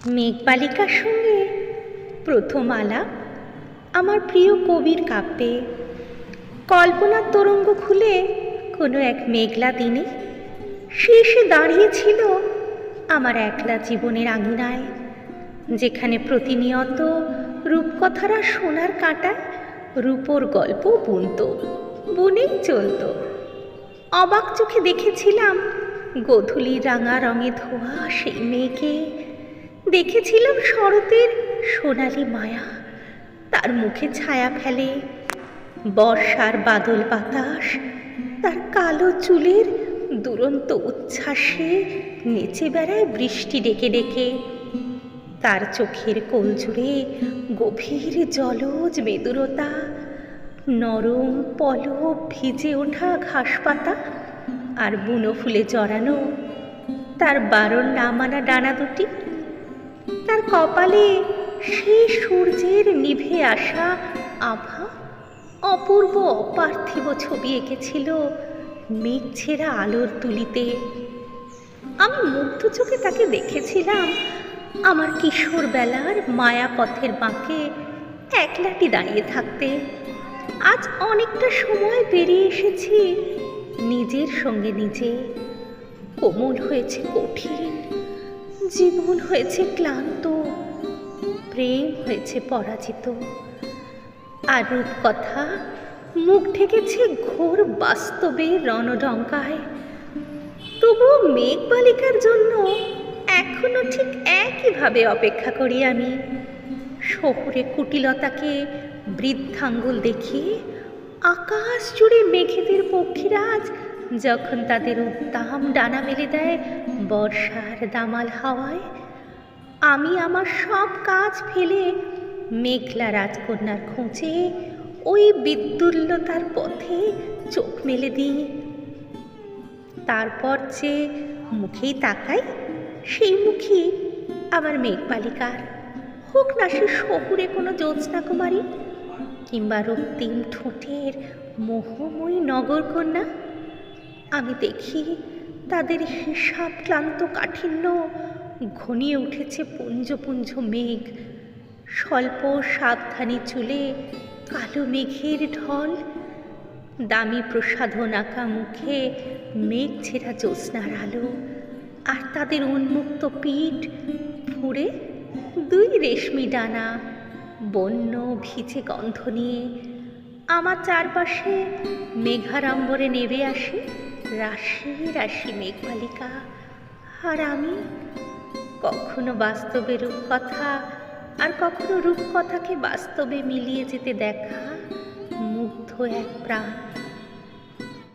মেঘবালিকার সঙ্গে প্রথম আলাপ আমার প্রিয় কবির কাব্যে। কল্পনার তরঙ্গ খুলে কোনো এক মেঘলা দিনে সে এসে দাঁড়িয়েছিল আমার একলা জীবনের আঙিনায়, যেখানে প্রতিনিয়ত রূপকথারা সোনার কাঁটায় রূপোর গল্প বুনেই চলত। অবাক চোখে দেখেছিলাম গোধূলি রাঙা রঙে ধোয়া সেই মেঘে, দেখেছিলাম শরতের সোনালি মায়া তার মুখে ছায়া ফেলে, বর্ষার বাদল বাতাস তার কালো চুলের দুরন্ত উচ্ছ্বাসে নেচে বেড়ায় বৃষ্টি ডেকে ডেকে। তার চোখের কোল জুড়ে গভীর জলজ মেদুরতা, নরম পলব ভিজে ওঠা ঘাসপাতা আর বুনো ফুলে জড়ানো তার বারণ না মানা ডানা দুটি। তার কপালে সেই সূর্যের নিভে আসা আভা অপূর্ব অপার্থিব ছবি এঁকেছিল মেঘ ছেঁড়া আলোর তুলিতে। আমি মুগ্ধ চোখে তাকে দেখেছিলাম আমার কিশোর বেলার মায়াপথের বাঁকে একলাটি দাঁড়িয়ে থাকতে। আজ অনেকটা সময় পেরিয়ে এসেছি নিজের সঙ্গে নিজে। কোমল হয়েছে কঠিন, জীবন হয়েছে ক্লান্ত, প্রেম হয়েছে পরাজিত, আর রূপকথা মুখ ঢেকেছে ঘোর বাস্তবে রণডঙ্কায়। তবুও মেঘবালিকার জন্য এখনো ঠিক একইভাবে অপেক্ষা করি আমি। শহুরে কুটিলতাকে বৃদ্ধাঙ্গুল দেখিয়ে আকাশ জুড়ে মেঘেদের পক্ষীরাজ যখন তাদের উদ্দাম ডানা মেলে দেয় বর্ষার দামাল হাওয়ায়, আমি আমার সব কাজ ফেলে মেঘলা রাজকন্যার খোঁজে ওই বিদ্যুল্লতার পথে চোখ মেলে দিই। তারপর যে মুখেই তাকাই সেই মুখই আমার মেঘবালিকার, হোক না সে শহুরে কোনো জ্যোৎস্না কুমারী কিংবা রক্তিম ঠোঁটের মোহময়ী নগরকন্যা। আমি দেখি তাদের হিসাব ক্লান্ত কাঠিন্য ঘনিয়ে উঠেছে পুঞ্জ পুঞ্জ মেঘ, স্বল্প সাবধানী চুলে কালো মেঘের ঢল, দামি প্রসাধন আঁকা মুখে মেঘ ছেঁড়া জ্যোৎস্নার আলো, আর তাদের উন্মুক্ত পিঠ ফুঁড়ে দুই রেশমি ডানা বন্য ভিজে গন্ধ নিয়ে। আমার চারপাশে মেঘাড়ম্বরে নেমে আসে রাশি রাশি মেঘবালিকা, আর আমি কখনো বাস্তবে রূপকথা আর কখনো রূপকথাকে বাস্তবে মিলিয়ে যেতে দেখা মুগ্ধ এক প্রাণ।